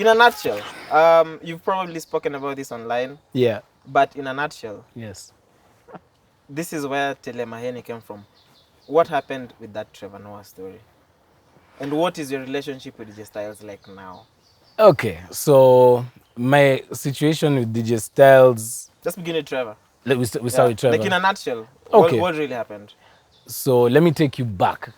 In a nutshell, you've probably spoken about this online. Yeah. But in a nutshell, Yes. this is where Telehmani came from. What happened with that Trevor Noah story? And what is your relationship with DJ Stylez like now? Okay, so my situation with DJ Stylez. Just begin with Trevor. We start with Trevor. Like in a nutshell, okay. What really happened? So let me take you back.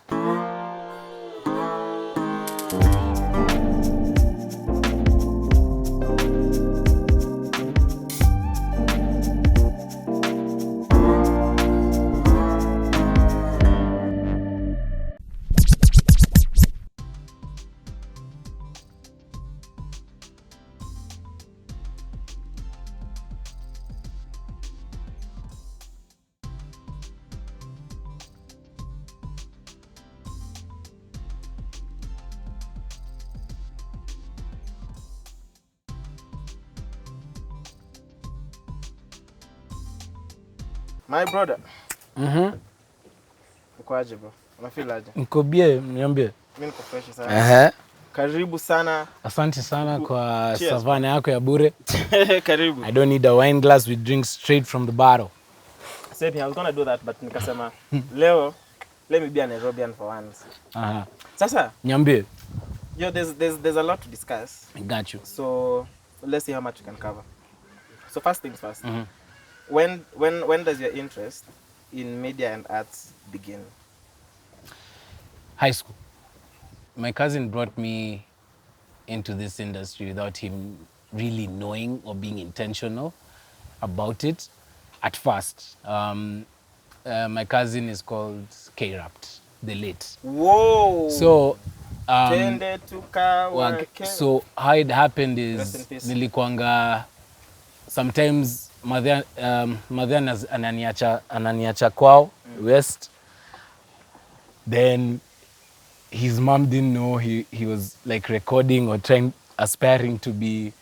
My brother. Uko aje bro? Unafeel aje? Niko bie, niambie. Mimi niko fresh sana. Karibu sana. Asante sana kwa savana yako ya bure. Karibu. I don't need a wine glass, we drink straight from the bottle. Said I was going to do that, but nikasema leo let me be a Nairobian for once. Sasa, niambie. Yo, there's a lot to discuss. I got you. So, let's see how much we can cover. So, first things first. When does your interest in media and arts begin? High school. My cousin brought me into this industry without him really knowing or being intentional about it at first. My cousin is called K-Rupt, the late. Whoa! So, so how it happened is nilikuanga sometimes madhe ananiacha kwao west, then his mom didn't know he was like recording or aspiring to be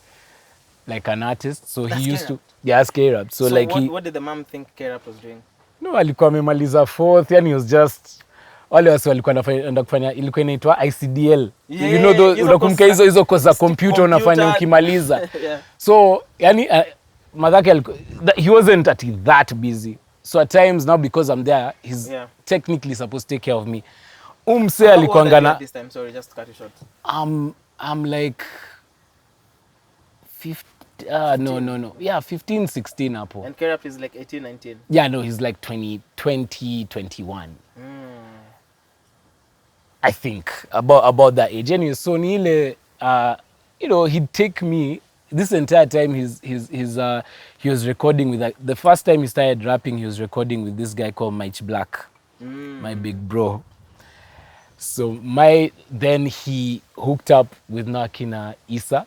like an artist, so that's he used K-Rupt. to K-Rupt. So like what did the mom think K-Rupt was doing? No, alikuwa amemaliza 4th, yani he was just wale wasi walikuwa anaenda kufanya, ilikuwa inaitwa ICDL. You know those, unakumbuka hizo kozi za computer unafanya ukimaliza. So yani madhake he wasn't that busy. So at times now, because I'm there, he's technically supposed to take care of me. Umse alikuwa ngana this time, sorry, just to cut it short. I'm like 50. No. Yeah, 15, 16 hapo. And K-Rupt is like 18, 19. Yeah, no, he's like 20, 21. I think about that age. Anyway, so Nile, you know, he'd take me this entire time. He was recording with the first time he started rapping. He was recording with this guy called Mike Black, my big bro. So then he hooked up with Nakina Isa,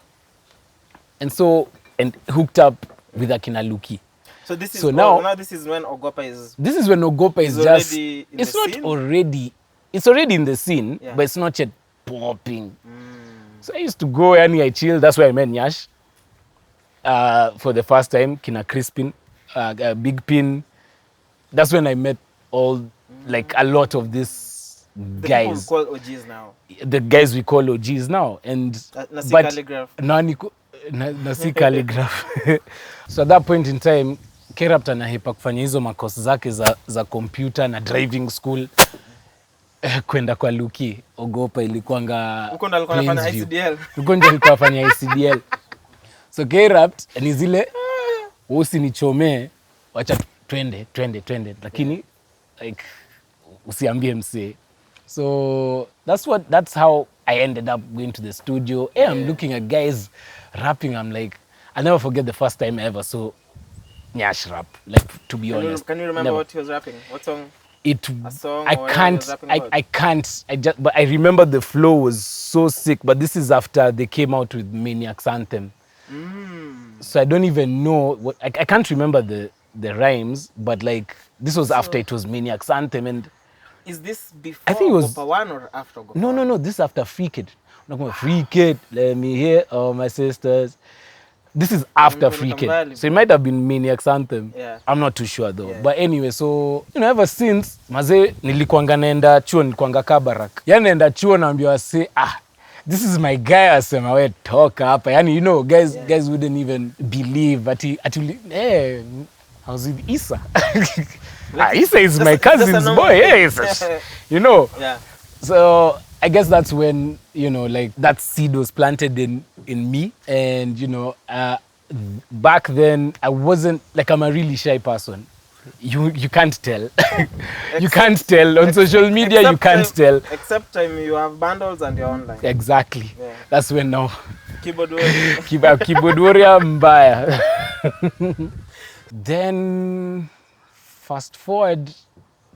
and hooked up with Akina Luki. So this is now this is when Ogopa is. This is when Ogopa is just. It's not scene? already. It's already in the scene, but it's not yet popping. So I used to go and I chill. That's where I met Nyash for the first time. Kina Crispin, Big Pin. That's when I met like a lot of these guys. The people we call OGs now. The guys we call OGs now. And Nasi Calligraph. Nasi Calligraph. So at that point in time, K-Rupt anahepa kufanya hizo makosi zake za computer na driving school. Kwenda kwa Luki, Ogopa ilikuanga uko ndo alikuwa anafanya ICDL. Uko ndo alikuwa anafanya ICDL. So K-Rupt ni zile usinichomee, wacha twende lakini like usiambie msee. So that's how I ended up going to the studio. I'm looking at guys rapping. I'm like, I'll never forget the first time ever. So Nyash rap, like, to be honest. Can you remember what he was rapping? What song? I can't. But I remember the flow was so sick. But this is after they came out with Maniacs Anthem. So I don't even know what. I can't remember the rhymes. But like this was after it was Maniacs Anthem. And is this before I think it was Ogopa 1 or after Ogopa? No. This is after Free Kid. Free Kid, let me hear all my sisters. This is after Free Kid. So it might have been Maniacs Anthem. I'm not too sure though. But anyway, so you know, ever since maze nilikuanga naenda chuo, nilikuanga Kabarak. Yani naenda chuo naambiwa say this is my guy, asema we toka hapa. Yani, you know, guys wouldn't even believe ati hey, how's it Issa? Issa is my cousin's boy. Yes. You know. Yeah. So I guess that's when, you know, like that seed was planted in me. And, you know, back then I wasn't, like, I'm a really shy person. You can't tell. You can't tell. On social media, you can't tell. Except time you have bundles and you're online. Exactly. Yeah. That's when now. Keyboard warrior. Keyboard warrior mbaya. Then fast forward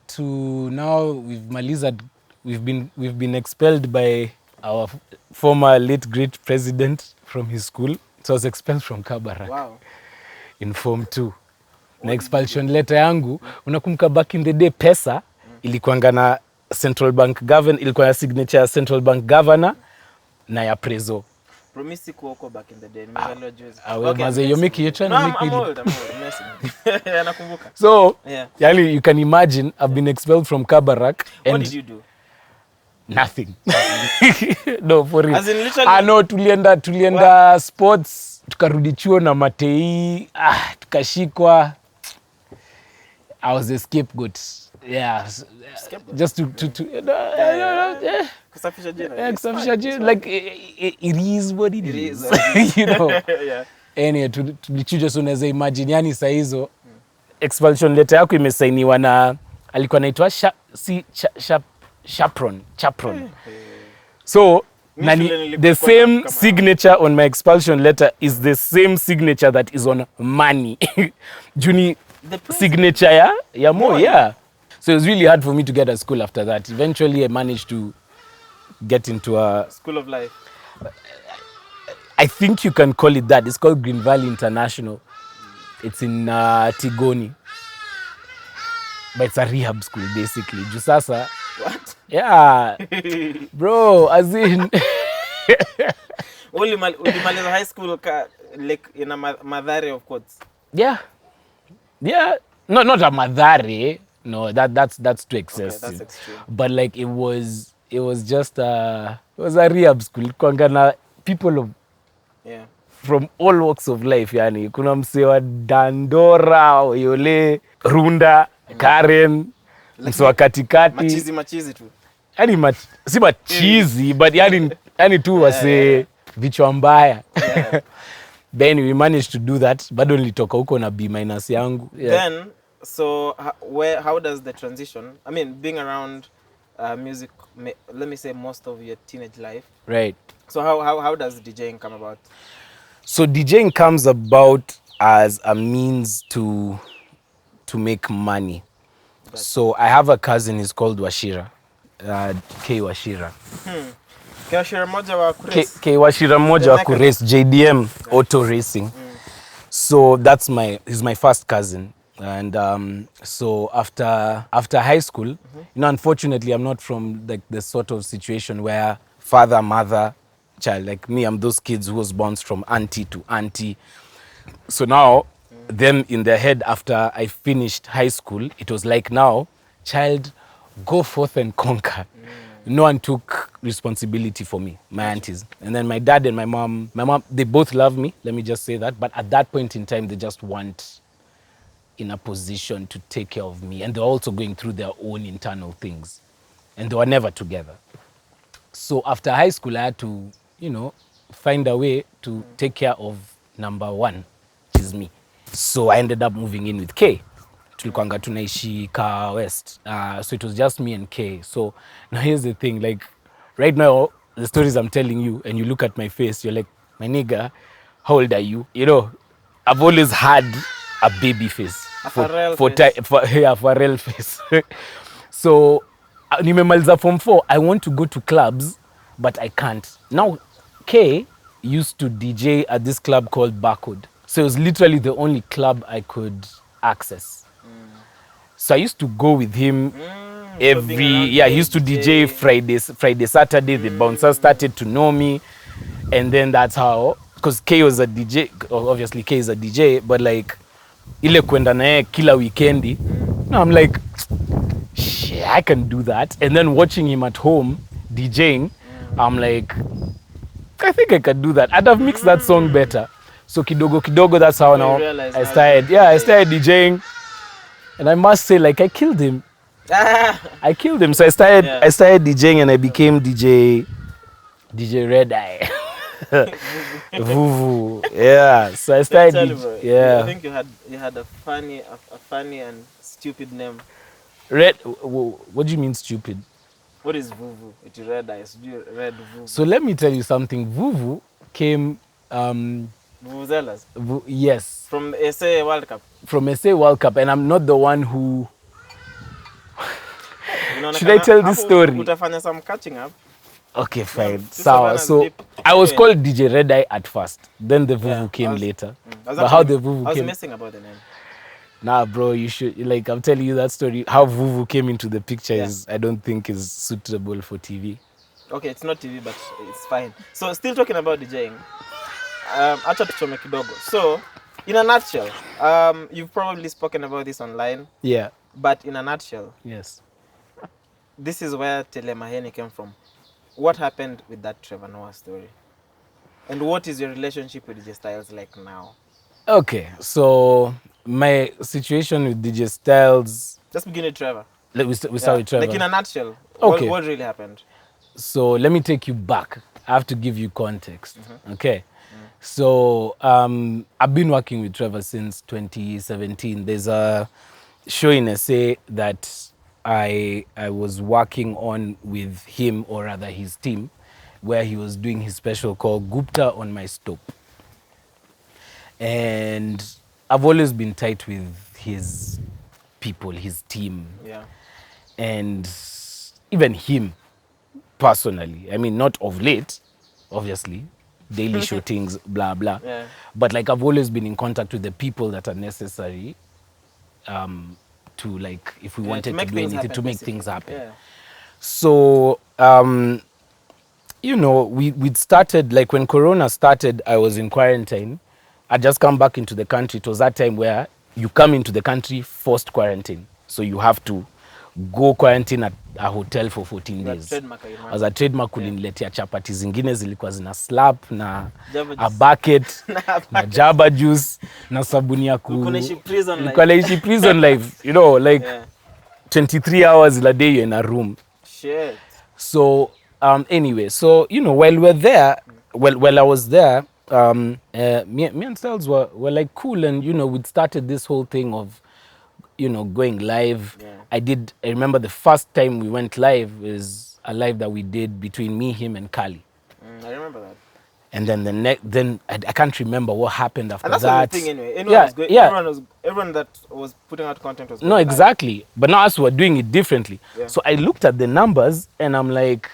to now, we've been expelled by our former late great president from his school. So I was expelled from Kabarak. Wow. In Form 2. Na expulsion letter yangu, unakumbuka back in the day pesa ilikuanga na Central Bank Governor, ilikuwa na signature ya Central Bank Governor na ya Prezo. Promisi kuoko back in the day. Nimezaliwa juzi. Okay, maze, you're trying to make me... I'm old. Messing. Nakumbuka. So, yani, you can imagine I've been expelled from Kabarak. What did you do? Nothing. No, for real. As in literally... No, tulienda sports, tukarudi chuo na matei, tukashikwa. I was a scapegoat. Yeah. Scapegoat? Just to kusafisha jina. Yeah, kusafisha jina. Like, it is what it is. You know. Yeah. Anyway, tulichuja, so unaweza imagine, yani saa hizo expulsion letter yako imesainiwa na alikuwa anaitwa Chapron. So, the same signature on my expulsion letter is the same signature that is on money. Juni signature ya Mo, yeah. So it was really hard for me to get a school after that. Eventually I managed to get into a School of Life. I think you can call it that. It's called Green Valley International. It's in Tigoni. But it's a rehab school, basically. Jusasa. What? Yeah. Bro, as in... Ulimaliza high school like in a Madhare of quotes. Yeah. Yeah. No, not a Madhare. No, that's too excessive. Okay, that's extreme. But like it was just it was a rehab school. Kwangana people of from all walks of life, yani. Kuna mse wa Dandora, Oyole, Runda, Karen, mse wa katikati. Machizi tu. Yani si machizi, but yani tu wase vichwa mbaya. Yeah. Then we managed to do that. Bado nilitoka huko na B- yangu. Yeah. Then, so how does the transition, I mean, being around music, let me say most of your teenage life. Right. So how does DJing come about? So DJing comes about as a means to make money. So I have a cousin, he's called Washira. K Washira. K Washira moja wa kurace. K Washira moja wa kurace, JDM Auto Racing. So he's my first cousin. And so after high school, you know, unfortunately I'm not from like the sort of situation where father, mother, child, like me, I'm those kids who was born from auntie to auntie. So now, them in their head after I finished high school, it was like now, child, go forth and conquer. No one took responsibility for me, my aunties. And then my dad and my mom, they both love me, let me just say that. But at that point in time, they just weren't in a position to take care of me. And they're also going through their own internal things. And they were never together. So after high school, I had to, you know, find a way to take care of number one, which is me. So I ended up moving in with K. Tulikuanga tunaishi Ka West. So it was just me and K. So now here's the thing, like right now, the stories I'm telling you, and you look at my face, you're like, my nigga, how old are you? You know, I've always had a baby face. A Pharrell face. So nimemaliza Form 4, I want to go to clubs, but I can't. Now, K used to DJ at this club called Barcode. So it was literally the only club I could access. So I used to go with him he used to DJ Friday, Saturday. The bouncers started to know me. And then that's how, because K was a DJ, obviously K is a DJ, but like, ile kwenda naye kila weekendi. Now I'm like, shit, I can do that. And then watching him at home DJing, I'm like, I think I could do that. I'd have mixed that song better. So kidogo kidogo, that's how You now realize I now started. you're Yeah, I DJing. started DJing, and I must say, like, I killed him. I killed him. So I Yeah. started DJing, and I became DJ Red Eye. Vuvu. Yeah. So I Let me started. tell you, bro. I Yeah. think you had a funny and stupid name. Red. What do you mean stupid? What is Vuvu? It's red eyes. Red Vuvu. So let me tell you something. Vuvu came. Vuvuzelas Yes. from the SA World Cup. From SA World Cup, and I'm not the one who. You know, Should I tell this story? Utafanya some catching up. Okay, fine. This Sour. one has So deep. I was Anyway. called DJ Red Eye at first. Then the Vuvu came later. But how the Vuvu I was came? messing about the name. Nah, bro, you should, like, I'm telling you that story. How Vuvu came into the picture Yeah. is, I don't think, is suitable for TV. Okay, it's not TV, but it's fine. So, still talking about DJing. Acha tuchome kidogo. So, in a nutshell, you've probably spoken about this online, Yeah. but in a nutshell, Yes. this is where Telehmani came from. What happened with that Trevor Noah story? And what is your relationship with DJ Stylez like now? Okay, so my situation with DJ Stylez. Let's begin with Trevor. We start with Trevor. Like in a nutshell, Okay. what really happened? So let me take you back. I have to give you context. Okay. So I've been working with Trevor since 2017. There's a show in SA that I was working on with him, or rather his team, where he was doing his special called Gupta on My Stop. And I've always been tight with his people, his team, Yeah. and even him personally. I mean, not of late, obviously, daily shootings, blah, blah. Yeah. But like, I've always been in contact with the people that are necessary to, like, if we wanted to make do things anything, happen, to make basically. things happen. Yeah. So, you know, we'd started, like when Corona started, I was in quarantine. I just come back into the country. It was that time where you come into the country forced quarantine. So you have to go quarantine at a hotel for 14 days. As a trademark uliniletea chapati zingine zilikuwa zina slap na Java a juice. bucket na jaba juice na sabuni ya Ulikuwa unaishi prison life. Nilikuwa naishi prison life, you know, like Yeah. 23 hours a day you're in a room. Shit. So anyway, so you know, while we're there, while I was there, me and Stylez were like cool, and you know, we'd started this whole thing of, you know, going live. Yeah. I remember the first time we went live is a live that we did between me, him, and Kali. I remember that. And then I can't remember what happened after And that's that. the thing anyway. Everyone that was putting out content was No, going live. exactly. But now us were doing it differently. Yeah. So I looked at the numbers and I'm like,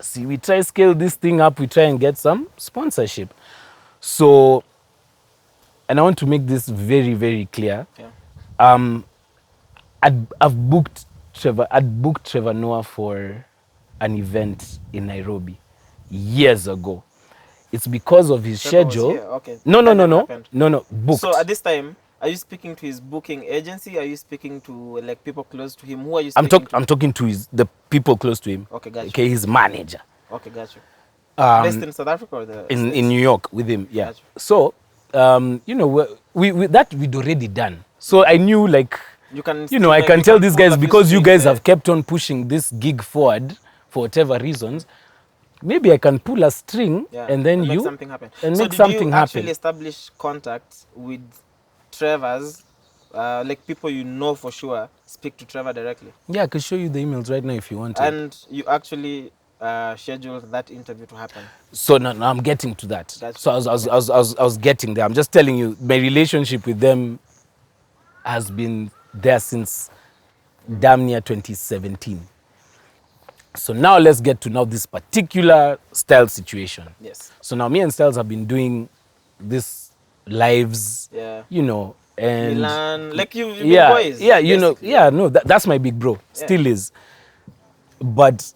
see, we try scale this thing up, we try and get some sponsorship. So, and I want to make this very, very clear. Yeah. I'd booked Trevor Noah for an event in Nairobi years ago. It's because of his Trevor was schedule. here, okay. No, That never happened. booked. So at this time, are you speaking to his booking agency? Are you speaking to like people close to him? Who are you speaking to? I'm talking to the people close to him. Okay, gotcha. Okay, his manager. Okay, got you. Based in South Africa or the in States? New York with him, yeah. Gotcha. So, you know, we that we'd already done. So I knew, like, You can, you know, I like, can you tell can these pull guys, a few because you strings guys there. have kept on pushing this gig forward for whatever reasons. Maybe I can pull a string, Yeah, and then make you something happen. and So make did something you happen. actually establish contacts with Trevor's, like people you know for sure speak to Trevor directly? Yeah, I can show you the emails right now if you want to. And you actually scheduled that interview to happen. So now I'm getting to that. Gotcha. So I was getting there. I'm just telling you, my relationship with them has been there since damn near 2017. So now let's get to now this particular Stylez situation. Yes. So now me and Stylez have been doing this lives, Yeah. you know, and Milan, like you've been yeah, boys. yeah, you know, basically. yeah, no, that's my big bro, still is. But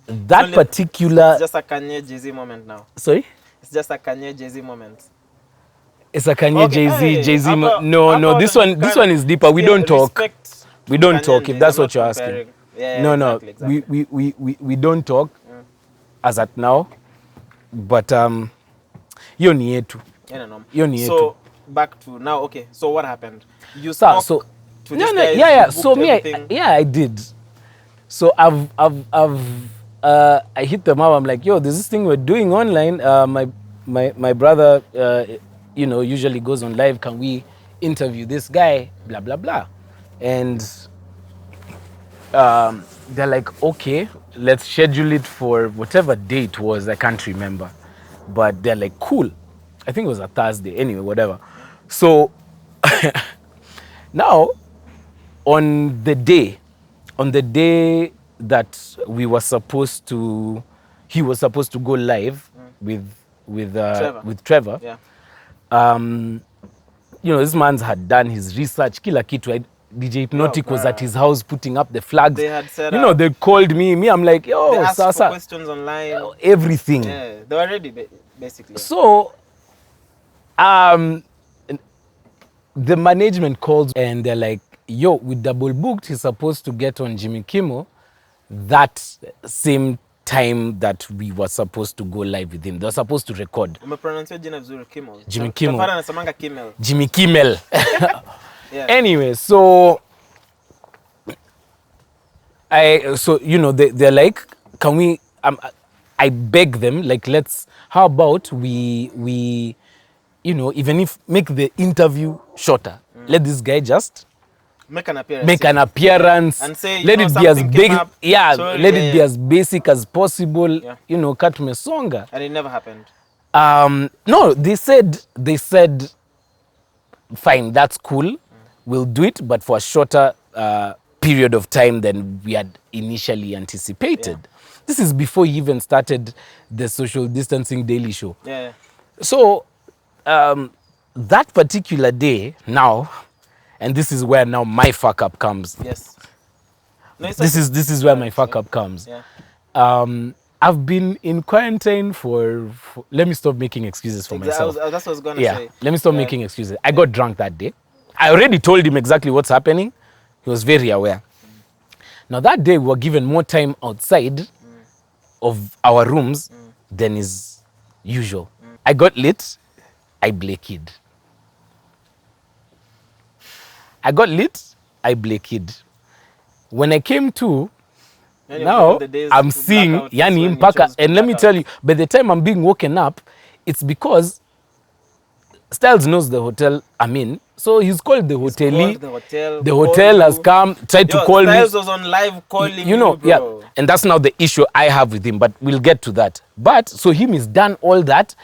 that Only- particular, It's just a Kanye Jay-Z moment now. sorry, It's just a Kanye Jay-Z moment. it's a Kanye Okay, hey, Jay-Z. how about- No, how no, about this the- one is deeper. We Yeah, don't talk. respect We don't Kanye talk, and if Jay-Z. that's I'm what not you're asking. comparing. Yeah, No, exactly, exactly. we don't talk as at now. but hiyo ni yetu. Yeah, no. Hiyo ni So yetu. back to now. Okay, so what happened? You So spoke to no, this no, guy. yeah. You So booked me, everything. I did. So I hit them up. I'm like, yo, there's this thing we're doing online. My brother, you know, usually goes on live. Can we interview this guy? Blah blah blah. And they're like, okay, let's schedule it for whatever day it was. I can't remember, but they're like, cool. I think it was a Thursday. Anyway, whatever. So now, on the day that he was supposed to go live with Trevor. Yeah. You know, this man had done his research. Kila kitu. DJ Hypnotic was at his house putting up the flags. They had set you know, up. they called me. I'm like, yo, They asked Sasa. for questions online. Everything. Yeah, they were ready, basically. So, the management calls and they're like, yo, we double booked. He's supposed to get on Jimmy Kimmel that same time that we were supposed to go live with him. They were supposed to record. Umepronounce jina vizuri, Kimmel. Jimmy Kimmel. Tafara anasemanga Kimmel. Jimmy Kimmel. Yeah. Anyway, so you know, they're like, can we, I beg them, like, how about we you know, even if make the interview shorter, let this guy just Make an appearance. And say, let you know, it be as something big, came up. yeah, Sorry, let it be as basic as possible, Yeah. you know, cut me songa. And it never happened. No, they said, fine, that's cool, we'll do it, but for a shorter period of time than we had initially anticipated. Yeah. This is before he even started the social distancing daily show. Yeah. So that particular day now, and this is where now my fuck up comes. Yes. No, This is where my fuck up comes. Yeah. I've been in quarantine for let me stop making excuses for myself. That's what I was gonna say. Let me stop making excuses. I got drunk that day. I already told him exactly what's happening. He was very aware. Now that day we were given more time outside of our rooms than is usual. I got lit. I blaked. I got lit. I blaked. When I came to, now I'm seeing Yani Mpaka, and let me tell you, by the time I'm being woken up, it's because Stylez knows the hotel I'm in, so he's called the hotelier. The hotel has come, tried to call me. Stylez was on live calling you know, bro. yeah, and that's now the issue I have with him, but we'll get to that. But so him has done all that.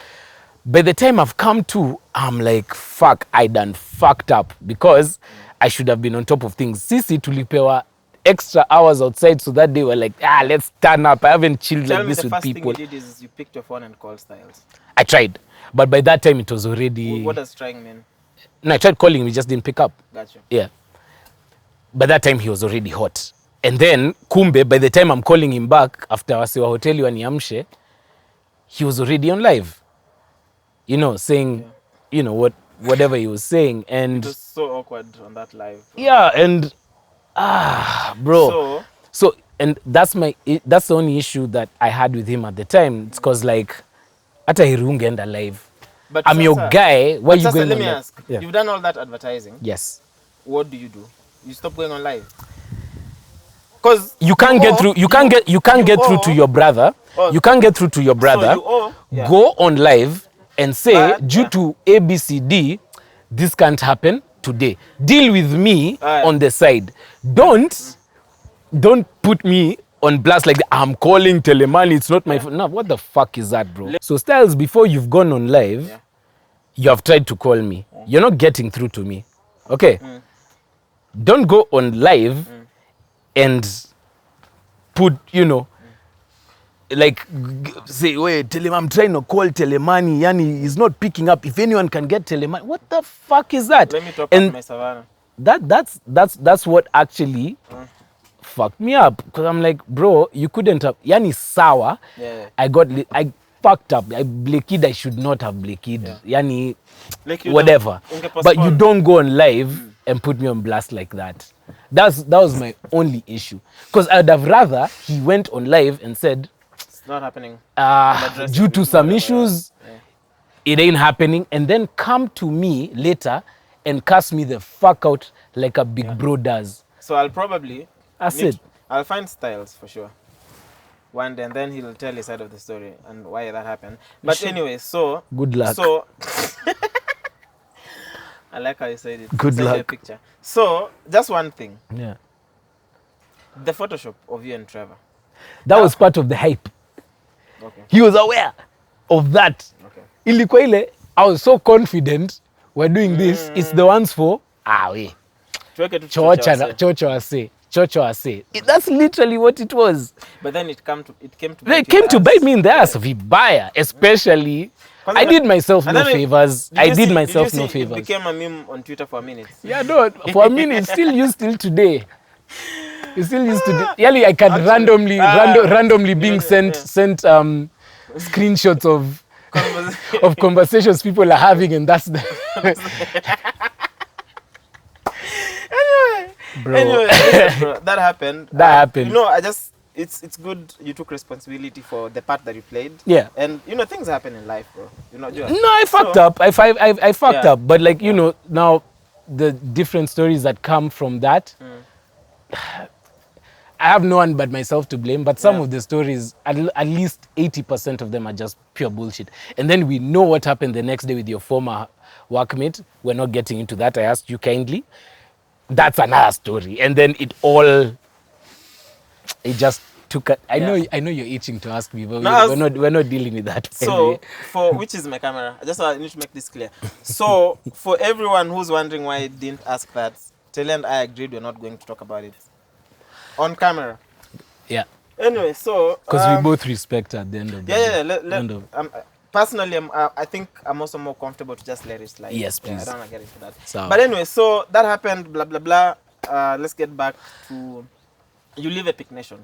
By the time I've come to, I'm like, fuck, I done fucked up because I should have been on top of things. Sisi tulipewa extra hours outside, so that day we're like, let's turn up. I haven't chilled like this with people. Thing you did is you picked your phone and called Stylez. I tried, but by that time it was already. What does trying mean? No, I tried calling him, he just didn't pick up. Gotcha. Yeah. By that time he was already hot. And then kumbe, by the time I'm calling him back after wasiwa hoteli waniamshe, he was already on live. You know, saying, you know, whatever he was saying. And it was so awkward on that live. Yeah, and bro. So and that's the only issue that I had with him at the time. It's cause like hata hirungeenda live. But I'm your guy. Why you going let on me live? ask. Yeah. You've done all that advertising. Yes. What do? You stop going on live. Cause you can't get through. You can't get through to your brother. You can't get through to your brother. So go on live and say, due to ABCD, this can't happen today. Deal with me on the side. Don't put me on blast like I'm calling Telehmani. It's not my phone. No, what the fuck is that, bro? So Stylez, before you've gone on live, you have tried to call me. You're not getting through to me. Okay? Don't go on live and put, you know, like say, wait, I'm trying to call Telehmani, Yani is not picking up. If anyone can get Telehmani, what the fuck is that? Let me talk about my savannah. That's what actually fucked me up, because I'm like, bro, you couldn't have. Yani sawa. Yeah. I fucked up. I blaked. I should not have blaked. Yeah. Yani like whatever. But you don't go on live and put me on blast like that. That was my only issue. Because I'd have rather he went on live and said, It's not happening. We'll address due it, to we'll some whatever. issues, Yeah. it ain't happening, and then come to me later and cuss me the fuck out like a big bro does. So I'll probably That's need- it. I'll find Stylez for sure. One day, and then he'll tell his side of the story and why that happened. But anyway, so Good luck. So I like how you said it. Good Send you a luck. picture. So just one thing: Yeah. the Photoshop of you and Trevor. That was part of the hype. Okay. He was aware of that. Okay. Ilikuwa ile, I was so confident we're doing this. It's the ones for we. Tuweke tu Chocho ase. That's literally what it was. But then it came to They bite came you to in the bite ass. me in the ass. Vibaya, especially. Kwanza I did myself and no then favors. did I you did see- myself did you no see It favors. became a meme on Twitter for a minute. Yeah, no, for a minute, it's still used till today. It's still used today. Really, I can randomly being yeah. sent screenshots of Conversation. of conversations people are having, and that's the bro. Anyway, listen, bro, that happened. That happened. You know, it's good you took responsibility for the part that you played. Yeah. And you know, things happen in life, bro. You're not just. No, I fucked up. I fucked Yeah. up. But like you know, now the different stories that come from that. I have no one but myself to blame, but some Yeah. of the stories, at least 80% of them are just pure bullshit. And then we know what happened the next day with your former workmate. We're not getting into that. I asked you kindly. That's another story. And then it just took a, I know you're itching to ask me, but No, we're not dealing with that. So, for which is my camera? I need to make this clear. So, for everyone who's wondering why I didn't ask that, Tele and I agreed we're not going to talk about it on camera. Yeah. Anyway, so Because we both respect at the end of the day. Personally, I think I'm also more comfortable to just let it slide. Yes, Yeah, I please. don't want to get into that. So- But anyway, so that happened, blah, blah, blah. Let's get back to... You leave Epic Nation.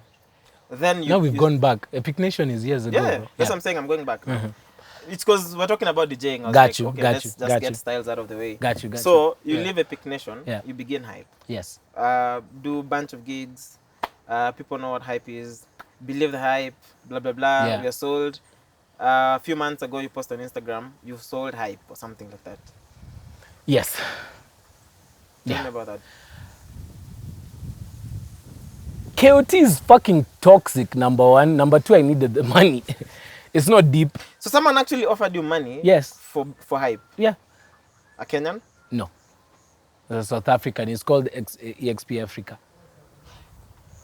Then you... Now we've you- gone back. Epic Nation is years ago. Yeah, bro. that's what I'm saying. I'm going back. It's because we're talking about DJing. I was Got like, you, okay, got let's you, just got get you. Styles out of the way. Got you. So you Yeah. leave Epic Nation, Yeah. you begin Hype. Yes. Do a bunch of gigs. People know what Hype is. Believe the hype, blah, blah, blah. Yeah. We are sold. A few months ago, you post on Instagram, you've sold Hype or something like that. Yes. Tell me about that. KOT is fucking toxic, number one. Number two, I needed the money. It's not deep. So someone actually offered you money Yes. for Hype. Yeah. A Kenyan? No. It's a South African. It's called EXP Africa.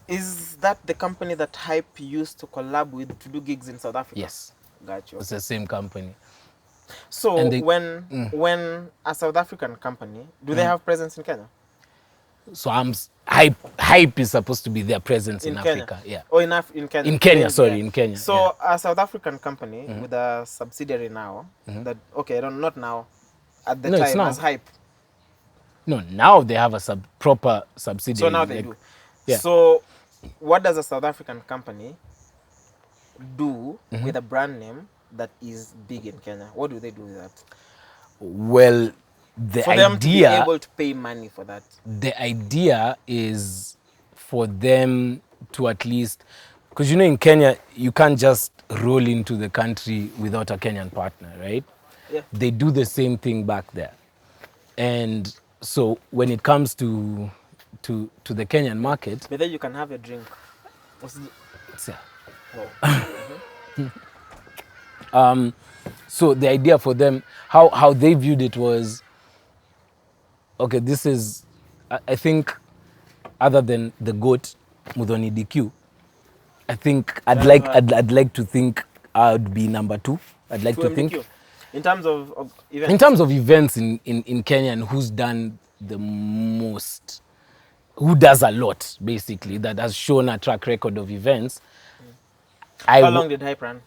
Is that the company that Hype used to collab with to do gigs in South Africa? Yes. Got you. It's the same company. So And they- when a South African company, do they have presence in Kenya? So Hype is supposed to be their presence in Kenya? Africa. Yeah. Or in Kenya? In Kenya, Yeah. sorry, in Kenya. So a South African company with a subsidiary now, that, okay, not now, at the No, it's time now. as Hype. No, now they have a proper subsidiary. So now they like- do. Yeah. So what does a South African company do with a brand name that is big in Kenya? What do they do with that? Well, the For them to be idea, able to pay money for that. the idea is for them to at least, because you know in Kenya you can't just roll into the country without a Kenyan partner, right? Yeah. They do the same thing back there, and so when it comes to the Kenyan market, But then you can have a drink. What's the- it's, oh. so the idea for them, how they viewed it was, okay, this is, I think, other than the GOAT, Muthoni DQ, I think I'd like to think I'd be number two. I'd like to think. MDQ. In terms of events. In terms of events in Kenya and who's done the most, who does a lot, basically, that has shown a track record of events. How long did Hype run?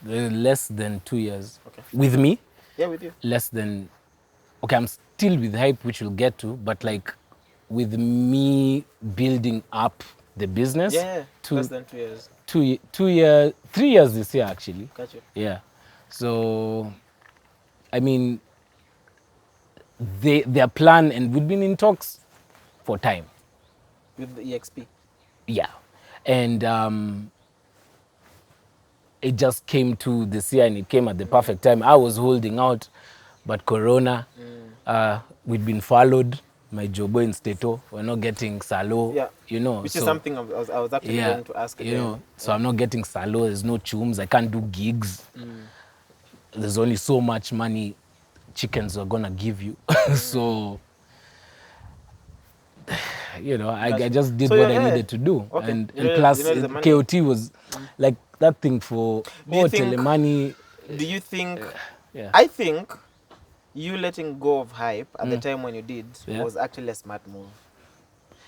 Less than 2 years. Okay. With me, Yeah, with you. less than, okay, I'm still with Hype, which we'll get to, but like with me building up the business. Yeah, less than 2 years. 2 years, 3 years this year, actually. Got you. Yeah. So, I mean, their plan, and we've been in talks for time. With the EXP. Yeah. And it just came to this year and it came at the perfect time. I was holding out, but Corona, we'd been followed. My jobo in Stato, we're not getting salo, Yeah. you know. Which so, is something I was actually going to ask again. You know, so I'm not getting salo, there's no chums, I can't do gigs. There's only so much money chickens are gonna give you. So, you know, I just did what I needed to do. Okay. And You plus, made the money. KOT was like that thing for Telehmani. Do you think, Yeah. I think you letting go of Hype at the time when you did was actually a smart move.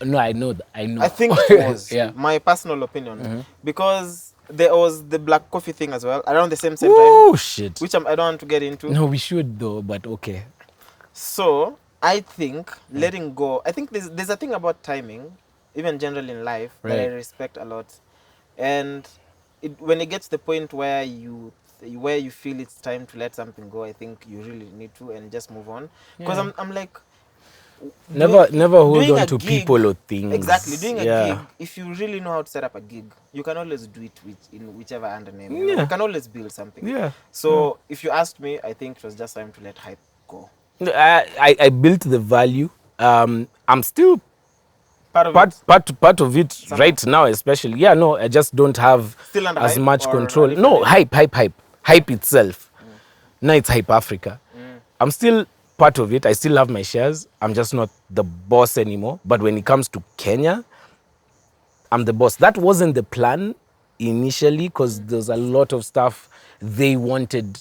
No, I know. I think it was. Yeah. My personal opinion. Because there was the black coffee thing as well, around the same time. Oh, shit. Which I don't want to get into. No, we should though, but okay. So, I think letting go, I think there's a thing about timing, even generally in life, that I respect a lot. And when it gets to the point where you feel it's time to let something go, I think you really need to and just move on. Because I'm like, never hold on to gig, people or things. Exactly. Doing a gig, if you really know how to set up a gig, you can always do it in whichever under name. You know? You can always build something. Yeah. So if you asked me, I think it was just time to let Hype go. I built the value. I'm still part of it right now, especially. Yeah, no, I just don't have as much control. No, Hype itself. Now it's Hype Africa. I'm still part of it. I still have my shares. I'm just not the boss anymore. But when it comes to Kenya, I'm the boss. That wasn't the plan initially because there's a lot of stuff they wanted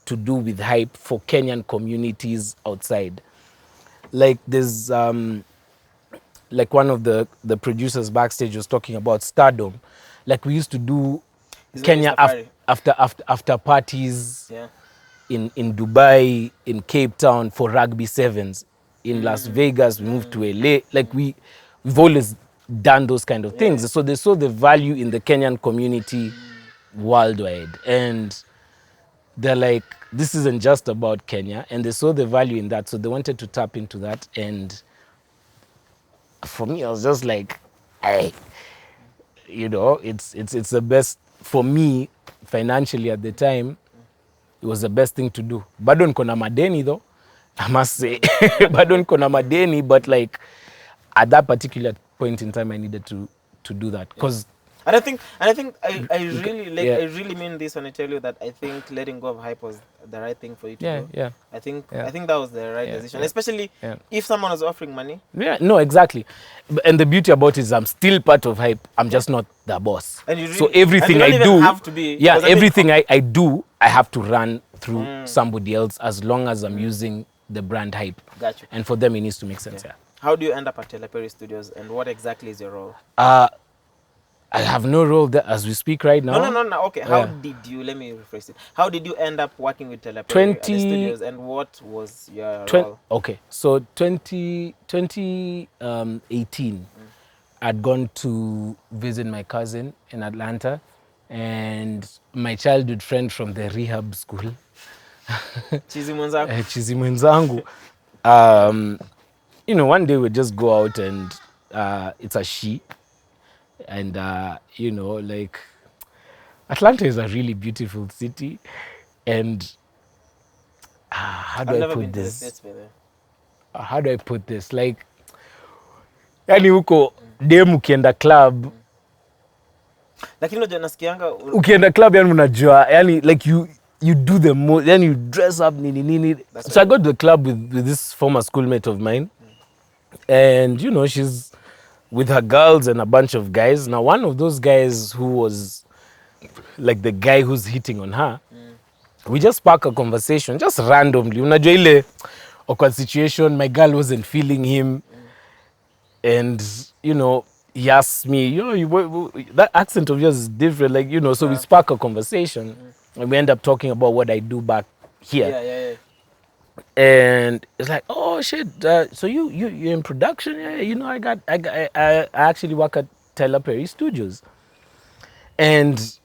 to do with Hype for Kenyan communities outside. Like there's like one of the producers backstage was talking about Stardom. Like we used to do Kenya after parties in Dubai, in Cape Town for rugby sevens. In Las Vegas, we moved to LA. Like we've always done those kind of things. So they saw the value in the Kenyan community worldwide. And they're like, this isn't just about Kenya. And they saw the value in that. So they wanted to tap into that. And for me, I was just like, hey, you know, it's the best for me financially at the time. It was the best thing to do. Bado niko na madeni though, I must say. Bado niko na madeni, but like at that particular point in time, I needed to do that because. And I think I really mean this when I tell you that I think letting go of Hype was the right thing for you to do. Yeah. I think that was the right decision, especially if someone was offering money. Yeah, no, exactly. And the beauty about it is I'm still part of Hype. I'm just not the boss. And you really, so everything I do, have to be, everything I do, I have to run through somebody else as long as I'm using the brand Hype. Gotcha. And for them, it needs to make sense. Yeah. How do you end up at Teleperi Studios, and what exactly is your role? I have no role there as we speak right now. No. Okay, how did you, let me rephrase it. How did you end up working with Teleperi at the studios, and what was your role? Okay, so 2018, I'd gone to visit my cousin in Atlanta, and my childhood friend from the rehab school. Chizi mwenzangu. Chizi mwenzangu. You know, one day we just go out and it's a she. And, you know, like, Atlanta is a really beautiful city. And how do I put this? How do I put this? Like, yani huko demu ukienda club. Lakini unajua nasikianga ukienda club yani unajua, yani like you do the most, then you dress up nini. So I got to the club with this former schoolmate of mine. And, you know, she's with her girls and a bunch of guys. Now, one of those guys who was like the guy who's hitting on her, we just spark a conversation, just randomly. Unajua ile awkward situation, my girl wasn't feeling him. And, you know, he asked me, you know, that accent of yours is different. Like, you know, so we spark a conversation. And we end up talking about what I do back here. Yeah. And it's like, oh shit! So you're in production? Yeah, you know, I actually work at Teleperi Studios, and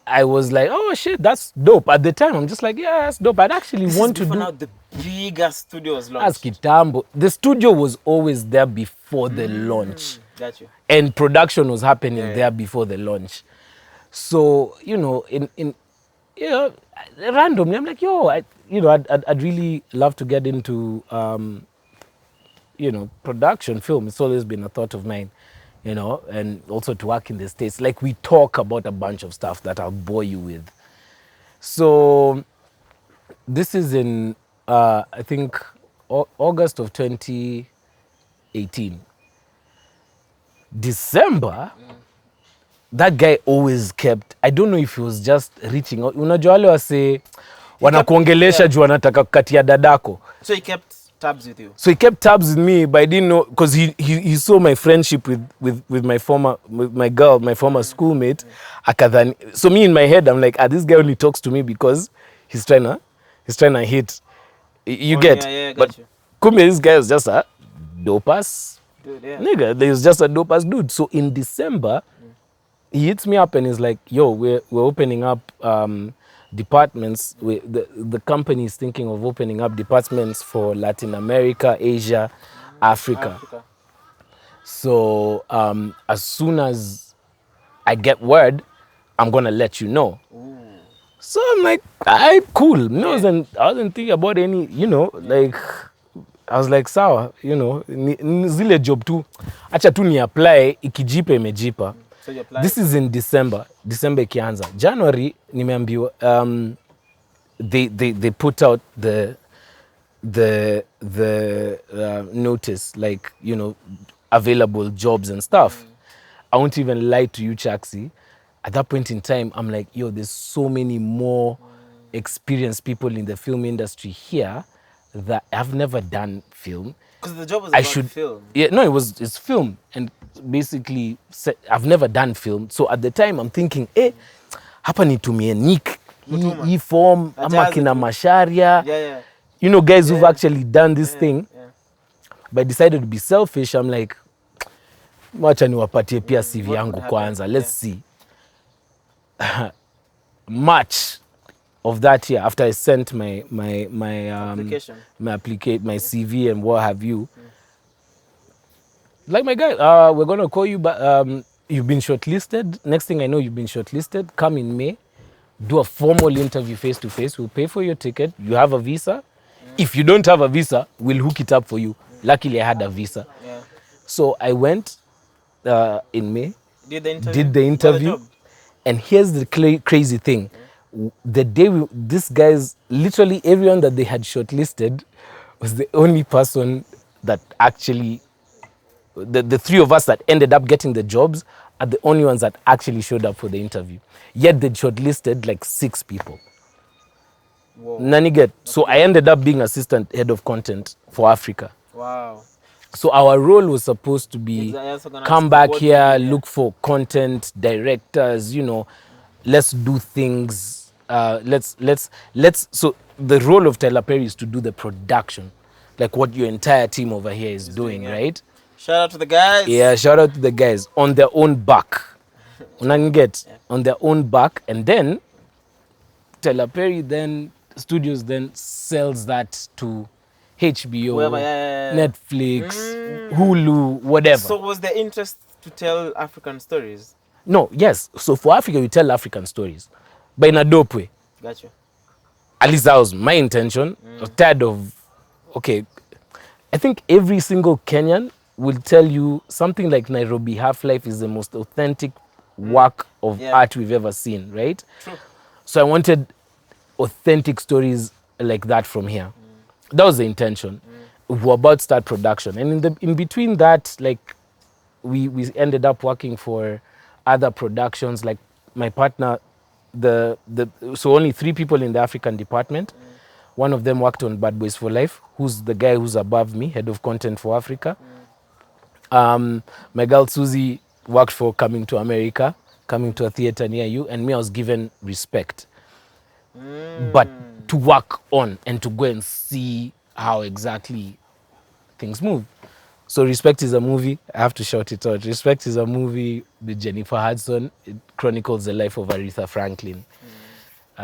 I was like, oh shit, that's dope. At the time, I'm just like, yeah, that's dope. I'd actually want to do. Now the bigger studios launched. As Kitambo, the studio was always there before the launch. Got you. And production was happening there before the launch. So, randomly, I'm like, yo, I'd really love to get into, production film. It's always been a thought of mine, and also to work in the States. Like, we talk about a bunch of stuff that I'll bore you with. So, this is in, I think, August of 2018. December, that guy always kept, I don't know if he was just reaching out. Unajua wale wase wanakuongelesha juu wanataka kukatia dadako. So he kept tabs with you? So he kept tabs with me, but I didn't know, because he saw my friendship with my former schoolmate. So me in my head, I'm like, this guy only talks to me because he's trying to hit. You get? Yeah, but kumbe, this guy is just a dope-ass dude, yeah. Nigga. He's just a dope-ass dude. So in December, he hits me up and he's like, yo, we're opening up departments. The company is thinking of opening up departments for Latin America, Asia, Africa. So as soon as I get word, I'm going to let you know. Ooh. So I'm like, alright, cool. I wasn't thinking about any, like, I was like, sawa, zile job tu, acha tu ni apply, ikijipa imejipa. So you applied? This is in December ikianza. January, nimeambiwa, they put out the notice, like, available jobs and stuff. I won't even lie to you, Chaxy. At that point in time, I'm like, yo, there's so many more experienced people in the film industry here that I've never done film. Because the job was about film. Yeah, no, it's film. And basically, I've never done film. So at the time, I'm thinking, hapa nitumie Nick, hii form, ama kina Masharia. Yeah. Guys who've actually done this thing. Yeah. But I decided to be selfish. I'm like, wacha niwapatie pia CV yangu kwanza. Let's see. March of that year, after I sent my application, my CV and what have you, like, my guy, we're gonna call you, but you've been shortlisted. Next thing I know, you've been shortlisted. Come in May, do a formal interview face to face. We'll pay for your ticket. You have a visa. If you don't have a visa, we'll hook it up for you. Luckily, I had a visa. Yeah. So I went in May. Did the interview. And here's the crazy thing. The day these guys, literally everyone that they had shortlisted was the only person that actually, the three of us that ended up getting the jobs are the only ones that actually showed up for the interview. Yet they shortlisted like 6 people. Whoa. Naniget. So I ended up being assistant head of content for Africa. Wow. So our role was supposed to be come back here, look for content directors, let's do things. So the role of Tyler Perry is to do the production, like what your entire team over here is doing, right? Shout out to the guys. Yeah, shout out to the guys on their own back. On their own back, and then Tyler Perry Studios sells that to HBO, Netflix, Hulu, whatever. So was the interest to tell African stories? No, yes. So for Africa, we tell African stories, but in a dope way. Gotcha. At least that was my intention. I was tired of, I think every single Kenyan will tell you something like Nairobi Half-Life is the most authentic work of art we've ever seen, right? True. So I wanted authentic stories like that from here. That was the intention. We were about to start production, and in between that, like, we ended up working for other productions. Like, my partner, so only 3 people in the African department. One of them worked on Bad Boys for Life, who's the guy who's above me, head of content for Africa. My girl Susie worked for Coming to America, coming to a theater near you, and me, I was given Respect. But to work on and to go and see how exactly things move. So Respect is a movie. I have to shout it out. Respect is a movie with Jennifer Hudson. It chronicles the life of Aretha Franklin.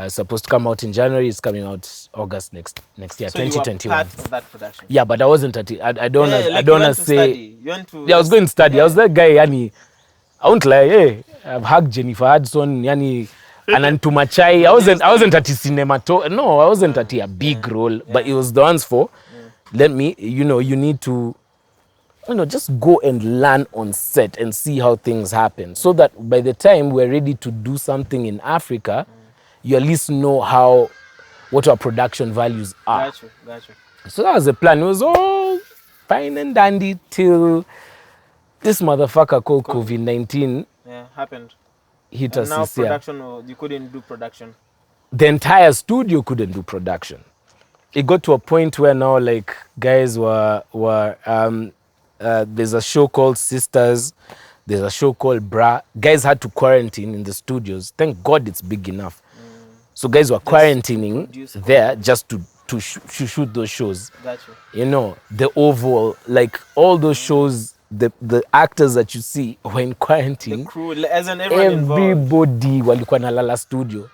Supposed to come out in January. It's coming out August next year, so 2021. You were part of that production? Yeah, but I wasn't at it. I don't want to say. You went to I was going to study. I was that guy, yani. I won't lie, hey, I've hugged Jennifer Hudson, yani anantuma chai. I wasn't at cinema no, I wasn't at a big role, but it was the ones for let me, you know, you need to, you know, just go and learn on set and see how things happen, so that by the time we're ready to do something in Africa, you at least know what our production values are. Got you. So that was the plan. It was all fine and dandy till this motherfucker called COVID-19 happened. hit And us now this year. production, you couldn't do production. The entire studio couldn't do production. It got to a point where now, like, guys were there's a show called Sisters, there's a show called Bra. Guys had to quarantine in the studios. Thank God it's big enough. So guys were quarantining there just to shoot those shows. Got you. You know, the Oval, like all those shows, the actors that you see were in quarantine. The crew, as in everyone involved. Everybody walikuwa nalala studio.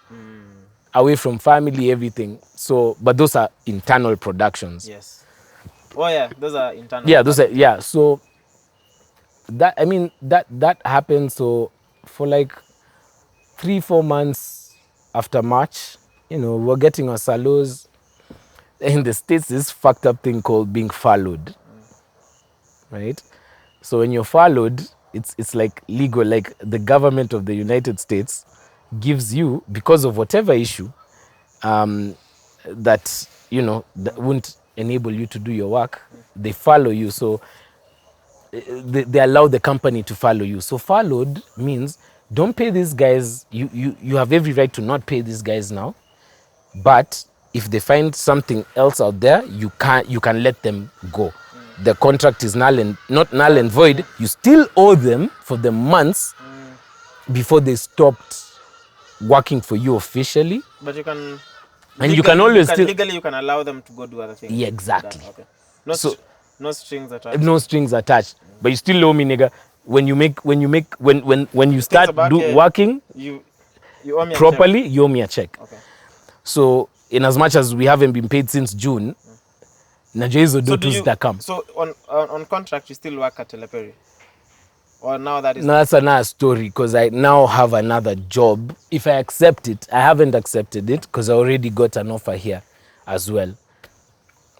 Away from family, everything. So, but those are internal productions. Yes. Oh yeah, those are internal. Yeah, those are, yeah. So that, I mean, that happened. So for like 3-4 months after March, you know, we're getting our salos. In the States, this fucked up thing called being followed. Right? So when you're followed, it's like legal, like the government of the United States gives you, because of whatever issue that, you know, that won't enable you to do your work, they follow you. So they allow the company to follow you. So followed means don't pay these guys. You have every right to not pay these guys now, but if they find something else out there, you can let them go. The contract is not null and void. You still owe them for the months before they stopped working for you officially. But you can, and you can always legally you can allow them to go do other things. Yeah, exactly. Okay. No strings attached. No strings attached. But you still owe me, nigga. When you start working, you owe me properly, you owe me a check. Okay. So in as much as we haven't been paid since June, najua hizo do come. So on contract you still work at Teleperi? Or now that is... No, that's another story, because I now have another job. If I accept it, I haven't accepted it because I already got an offer here as well.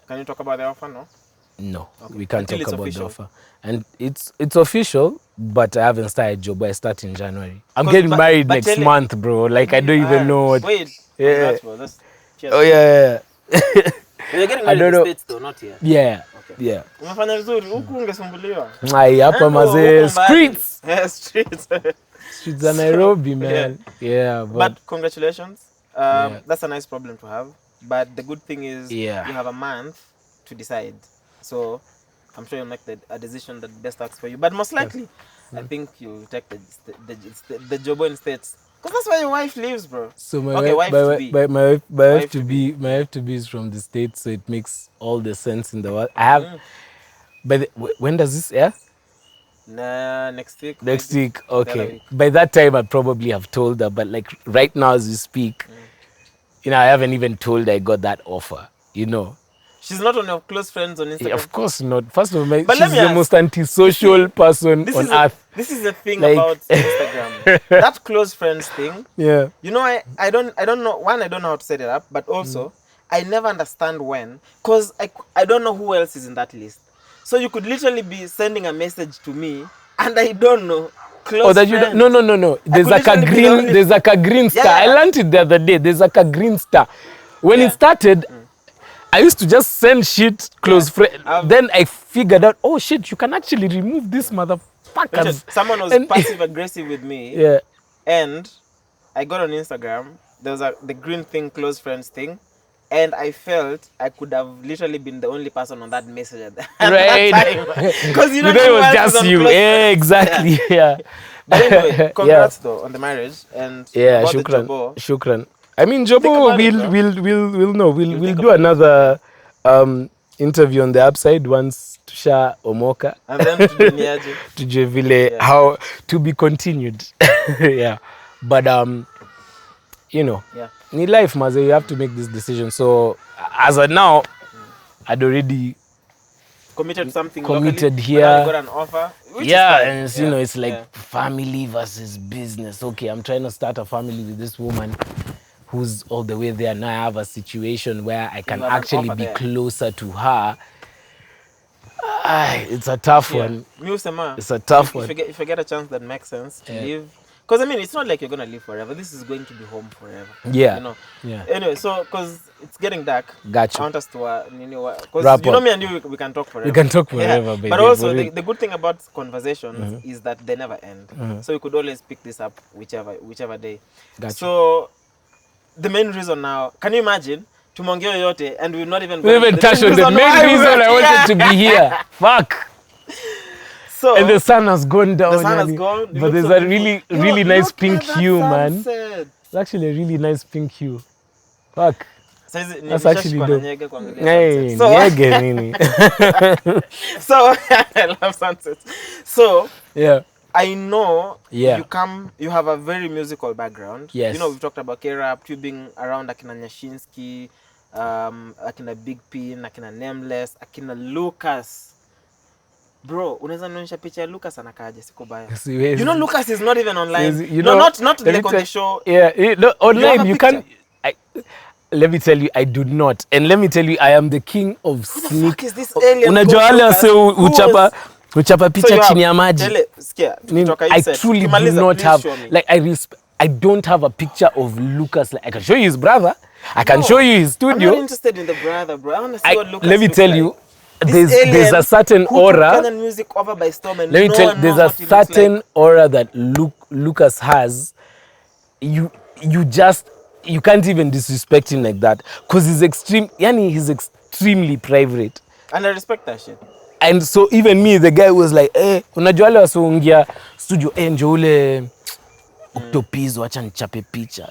Can you talk about the offer, no? No, we can't talk about official. the offer. And it's official, but I haven't started a job. I start in January. I'm getting married next month, bro. Like, I don't even know what... Wait. Yeah. Cheers. Oh, yeah. You're getting married in the States though, not here? Yeah. Okay. Yeah. Umefanya vizuri, huku ungesumbuliwa. Ai, hapa mazee. Streets. Yeah, streets. Streets of Nairobi, man. Yeah. But congratulations. That's a nice problem to have. But the good thing is you have a month to decide. So I'm sure you'll make a decision that best works for you. But most likely, I think you'll take the job in States. Because that's where your wife lives, bro. So my wife to be is from the States, so it makes all the sense in the world. I have... But when does this air? Next week. Next week, okay. By that time, I probably have told her. But like right now as we speak, you know, I haven't even told her I got that offer, you know. She's not on your close friends on Instagram? Yeah, of course not. First of all, she's the most antisocial person on earth. This is the thing about Instagram. That close friends thing. Yeah. You know, I don't know. One, I don't know how to set it up. But also, I never understand when. Because I don't know who else is in that list. So you could literally be sending a message to me. And I don't know. Close friends. You don't, no. There's like a green star. I learned it the other day. There's like a green star. When it started... I used to just send shit close friends. Then I figured out, oh shit, you can actually remove this motherfuckers. Someone was passive aggressive with me. Yeah. And I got on Instagram. There was the green thing, close friends thing. And I felt I could have literally been the only person on that message at that time. Because you don't know it was just you. Yeah, exactly. Yeah. But anyway, congrats though on the marriage. And shukran. I mean, Jobo, we'll do another interview on the upside once Tusha Omoka. And then to Jevile, how to be continued. Yeah. But, you know, in life, Maze, you have to make this decision. So, as of now, I'd already committed something committed locally, here. but now you got an offer, which is fine. And it's, you know, it's like family versus business. Okay, I'm trying to start a family with this woman who's all the way there. Now I have a situation where I can actually be closer to her. It's a tough one. It's a tough one. If you get a chance that makes sense to live, because I mean, it's not like you're gonna live forever. This is going to be home forever. Yeah. You know. Yeah. Anyway, so because it's getting dark. Gotcha. I want us to because you know me and you, we can talk forever. We can talk forever, baby. But also the good thing about conversations is that they never end. So we could always pick this up whichever day. Gotcha. So the main reason now, can you imagine? Tumongeo yote, and we've not even touched on the main reason I wanted to be here. Fuck. So, and the sun has gone down. The sun has gone. But there's a really nice pink hue, man. It's actually a really nice pink hue. Fuck. That's actually dope. Hey, so I love sunsets. So yeah. I know you have a very musical background. Yes. You know, we've talked about K-Rupt, you being around Akina Nyashinsky, Akina Big Pin, Akina Nameless, Akina Lucas. Bro, unaweza nionyesha picha ya Lucas anakaaje? Siko baya. You know Lucas is not even online. You know, not like on the show. Yeah, no, online you can't. Let me tell you, I do not. And let me tell you, I am the king of sneak. Who the fuck is this alien? Unajua wale wase uchapa picha chini ya maji. I truly do not have, like, I don't have a picture of Lucas. Like, I can show you his brother. I can show you his studio. I'm not interested in the brother, bro. I want to see what Lucas let me tell you, there's a certain aura. Music over by storm and let me tell you, there's a certain aura that Lucas has. You can't even disrespect him like that, because he's extremely private. And I respect that shit. And so even me, the guy was like, unajua wale wasoingia studio, njo ule Octopiz wacha nichape picha,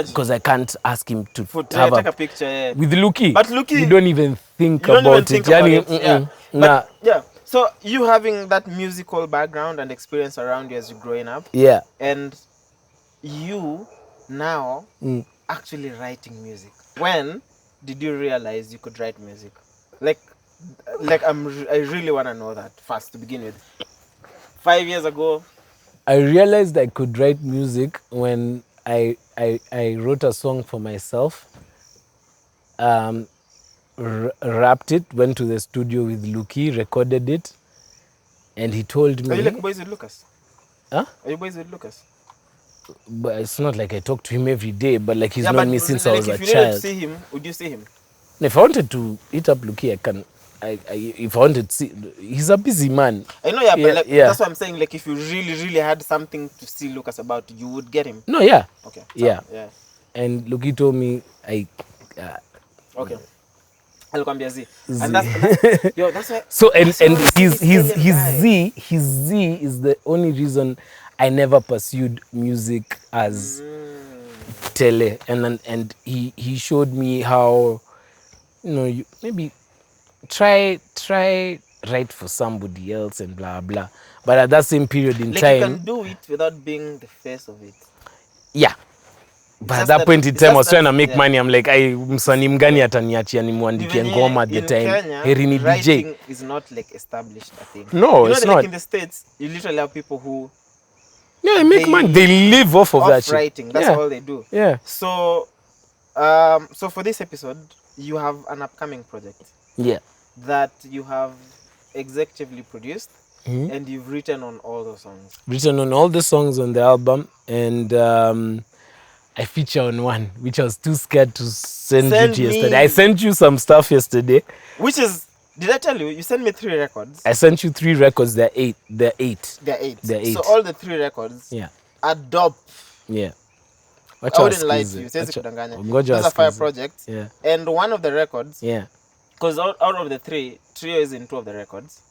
because I can't ask him to take a picture with Luki. But Luki, you don't even think about it. Yeah. So you having that musical background and experience around you as you're growing up. Yeah. And you now actually writing music. When did you realize you could write music? Like I really want to know that first to begin with. 5 years ago, I realized I could write music when I wrote a song for myself, rapped it, went to the studio with Luki, recorded it, and he told me... Are you like boys with Lucas? Huh? Are you boys with Lucas? But it's not like I talk to him every day, but like he's known me since I was a child. If you needed to see him, would you see him? If I wanted to hit up Luki, I can. If I wanted to see, he's a busy man. I know, but like, that's what I'm saying. Like, if you really had something to see Lucas about, you would get him. No, yeah. Okay. Yeah. And Luki told me, okay. And that's why. So and his Z is the only reason I never pursued music as tele, and he showed me how, you maybe try write for somebody else and blah blah. But at that same period in time, you can do it without being the face of it. Yeah. But at that point in time, I was trying to make money. I'm like, msanii mgani ataniachia nimwandikie ngoma at the time. Heri ni DJ. Writing is not like established, I think. No, it's not. Like in the States, you literally have people who they make money. They live off of that shit. Writing. That's all they do. Yeah. So for this episode, you have an upcoming project. Yeah. That you have executively produced, and you've written on all the songs. Written on all the songs on the album, and I feature on one, which I was too scared to send you yesterday. I sent you some stuff yesterday. Which is, did I tell you? You sent me 3 records. I sent you 3 records. They're 8. They're 8. So all the 3 records are dope. Yeah. I wouldn't lie to you. That's a fire project. Yeah. And one of the records, because out of the 3, Trio is in 2 of the records.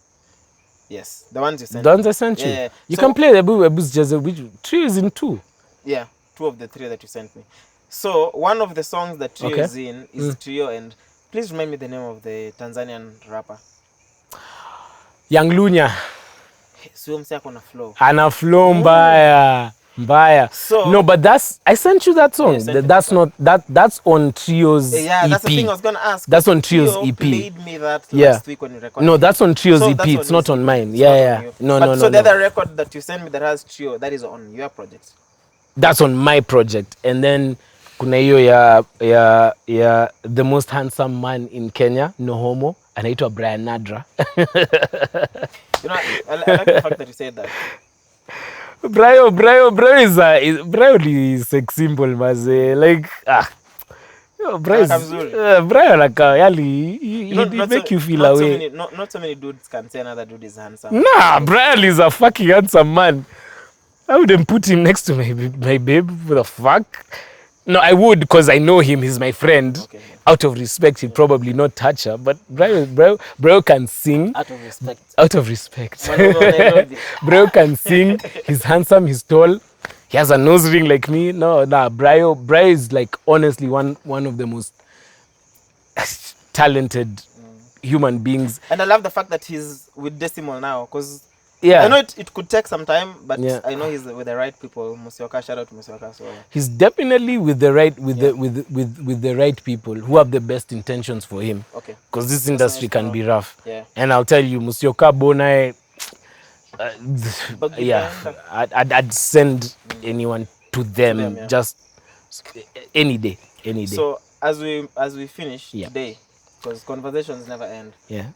Yes, the ones you sent. The ones I sent you? Yeah. You can play the Ogopa Djs, which Trio is in 2. Yeah, 2 of the 3 that you sent me. So one of the songs that Trio is in is Trio, and please remind me the name of the Tanzanian rapper. Young Lunya. Sio mse ako na flow. Ana flow mbaya. Mbaya. So No, but I sent you that song. you sent me That's that not that's on Trio's yeah, EP. that's the thing I was gonna ask. That's on Trio's Trio EP. played me that Yeah. last week when you recorded. No, that's on Trio's So EP. that's It's not his on EP. mine. It's Yeah, not on yeah. you. No, but no, so no, the no. other record that you sent me that has Trio, that is on your project. That's on my project. And then kuna hiyo ya the most handsome man in Kenya, no homo, anaitwa Brian Nadra. You know, I like the fact that you said that. Brayo is sex symbol maze. Like Brayo laka yali he make you feel away. Not so many dudes can say another dude is handsome. Nah, Brayo is a fucking handsome man. I wouldn't put him next to my babe. What the fuck? No, I would because I know him. He's my friend. Okay. Out of respect, he'd probably not touch her. But Bro can sing. Out of respect. Out of respect. Bro can sing. He's handsome. He's tall. He has a nose ring like me. No, Bro is like honestly one of the most talented human beings. And I love the fact that he's with Decimal now because yeah, I know it could take some time, but yeah. I know he's with the right people. Musioka, shout out to Musioka. So he's definitely with the right with the right people who have the best intentions for him. Okay. Because this industry can be rough. Yeah. And I'll tell you, Musioka Bonai. Yeah, I'd send anyone to them, yeah. Just any day. So as we finish today, because conversations never end. Yeah.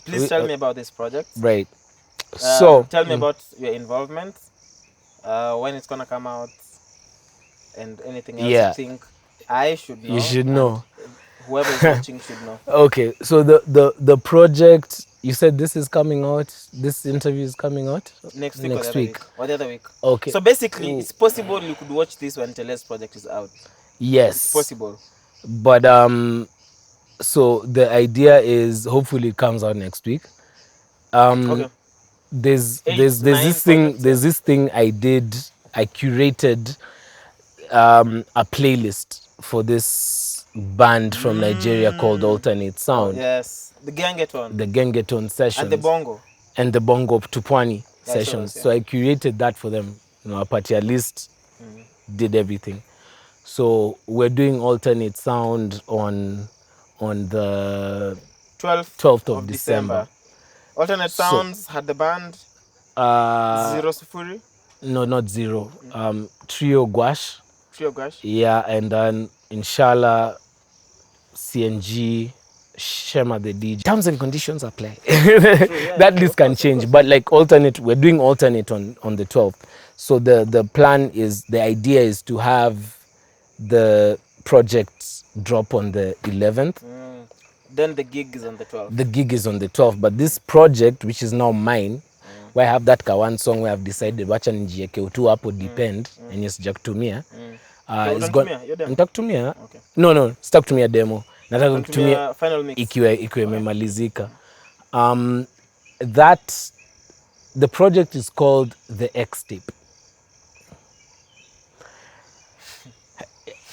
Please tell me about this project. Right. So tell me about your involvement, when it's gonna come out, and anything else you think I should know. You should know. Whoever is watching should know. Okay, so the project, you said this is coming out. This interview is coming out next week. Or the other week. Okay. So basically, it's possible you could watch this when Teleh's project is out. Yes. It's possible. But so the idea is hopefully it comes out next week. Okay. There's this thing I did. I curated a playlist for this band from Nigeria called Alternate Sound. Oh, yes, the Gengeton. The Gengeton sessions. And the bongo Tupwani sessions. So I curated that for them. You know, Apatia list did everything. So we're doing Alternate Sound on the 12th of December. Alternate Sounds had the band Zero Sufuri? No, not Zero. Trio Gwash. Yeah, and then inshallah CNG, Shema the DJ. Terms and conditions apply. That list can change, but like alternate, we're doing alternate on the 12th. So the plan is, the idea is to have the project drop on the 11th. Then the gig is on the 12th. The gig is on the 12th, but this project, which is now mine, where I have that one song where I've decided wacha nijieke utu hapo depend yenye sijakutumia. It's got nitakutumia. Okay. No, sitakutumia demo. Nataka kutumia final mix ikiwa imemalizika. That the project is called the X tape.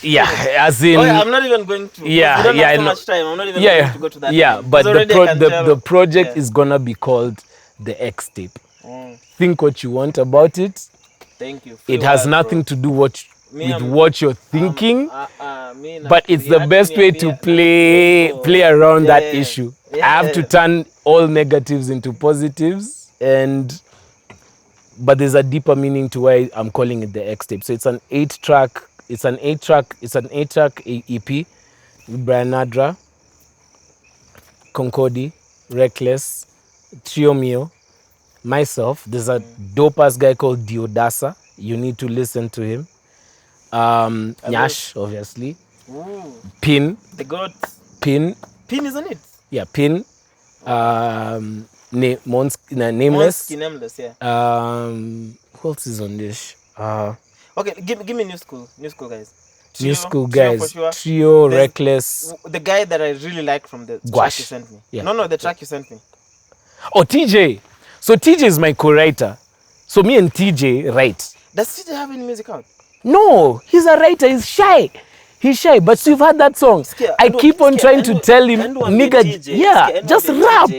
Yeah, as in. Oh, yeah, I'm not even going to. Yeah, we don't have so much time. I'm not even going to go to that. Yeah, but the project is gonna be called the X tape. Think what you want about it. Thank you. It has nothing to do with what you're thinking, but it's the best way to play around that issue. I have to turn all negatives into positives, but there's a deeper meaning to why I'm calling it the X tape. So it's an 8-track. It's an 8-track EP with Brian Nadra, Concordi, Reckless, Trio Mio, myself. There's a dope-ass guy called Diodasa. You need to listen to him. Nyash, obviously. Ooh. Pin. The God. Pin, isn't it? Yeah, Pin. Nameless. Nameless, yeah. Who else is on this? Okay, give me New School guys. New School guys. Trio, Reckless. The guy that I really like from the track you sent me. Yeah. No, the track you sent me. Oh, TJ. So TJ is my co-writer. So me and TJ write. Does TJ have any music out? No, he's a writer. He's shy. But so you've heard that song. I keep on trying to tell him, nigga, just rap.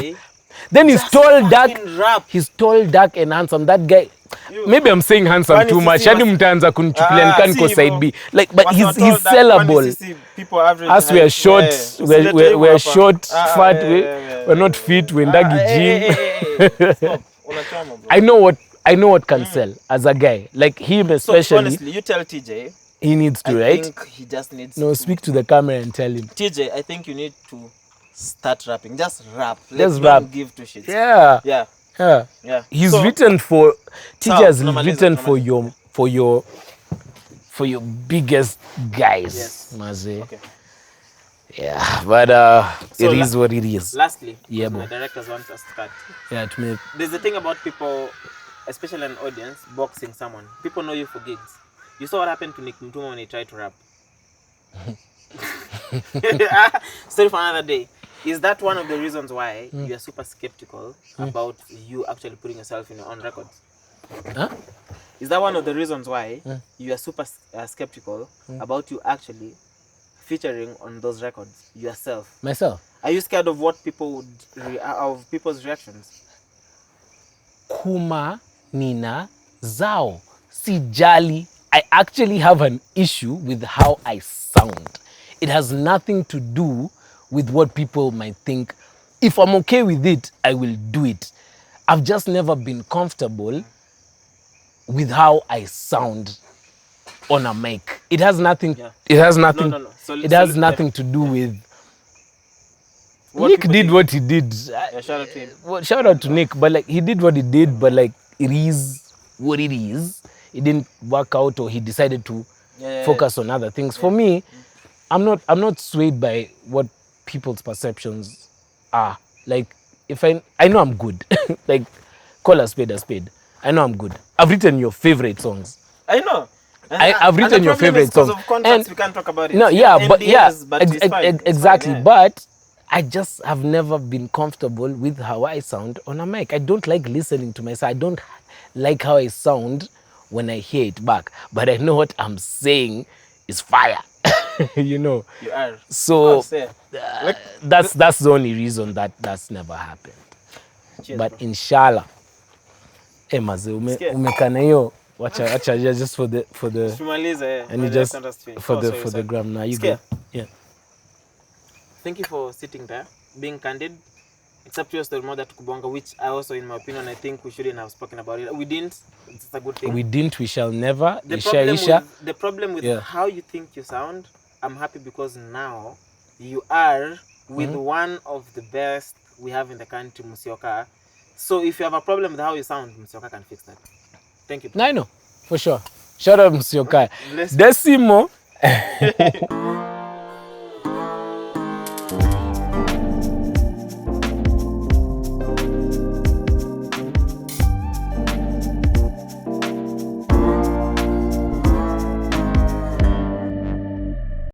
Then he's tall, dark. He's tall, dark, and handsome. That guy, maybe I'm saying handsome too much. Yani mtaanza kunichukulia nikani kwa side B. Like, but he's sellable. Us we are short, we're short, fat, we're not fit, we're ndagi gym. I know what can sell as a guy. Like him especially. So honestly, you tell TJ. He needs to, right? I think he just needs to speak to the camera and tell him. TJ, I think you need to start rapping. Just rap. Just rap. Give two shits. Yeah. He's written for TJ has written for your biggest guys. Yes. Maze. Okay. Yeah, but so it is what it is. Lastly, yeah, the directors want us to cut. Yeah, to me. There's the thing about people, especially an audience, boxing someone. People know you for gigs. You saw what happened to Nick Mutuma when he tried to rap. Story for another day. Is that one of the reasons why you are super skeptical about you actually putting yourself in your own records? Huh? Is that one of the reasons why you are super skeptical about you actually featuring on those records yourself? Myself? Are you scared of what people would of people's reactions? Kuma nina zao sijali. I actually have an issue with how I sound. It has nothing to do with what people might think. If I'm okay with it, I will do it. I've just never been comfortable with how I sound on a mic. It has nothing. Yeah. It has nothing. No. It has nothing to do with. What Nick did what he did. Yeah, shout out to him. Well, shout out to Nick, but like he did what he did, but like it is what it is. It didn't work out, or he decided to focus on other things. For me, I'm not swayed by what people's perceptions are. Like if I know I'm good. Like call a spade a spade. I know I'm good. I've written your favorite songs. I know. I've written your favorite songs. Of contracts, we can't talk about it. No, yeah, but NDAs, but exactly. Fine, But I just have never been comfortable with how I sound on a mic. I don't like listening to myself. I don't like how I sound when I hear it back. But I know what I'm saying is fire. You know. You are. So that's the only reason that's never happened. Cheers, but bro. Inshallah. Hey, Maze, umekana hiyo. Wacha just for the and just for the gram now. You go. Yeah. Thank you for sitting there, being candid. Except your story more that Kubonga, which I also, in my opinion, I think we shouldn't have spoken about it. We didn't. It's a good thing. We didn't. We shall never. The problem with how you think you sound, I'm happy because now you are with one of the best we have in the country, Musyoka. So if you have a problem with how you sound, Musyoka can fix that. Thank you. I know, for sure. Shout out Musyoka. Decimo.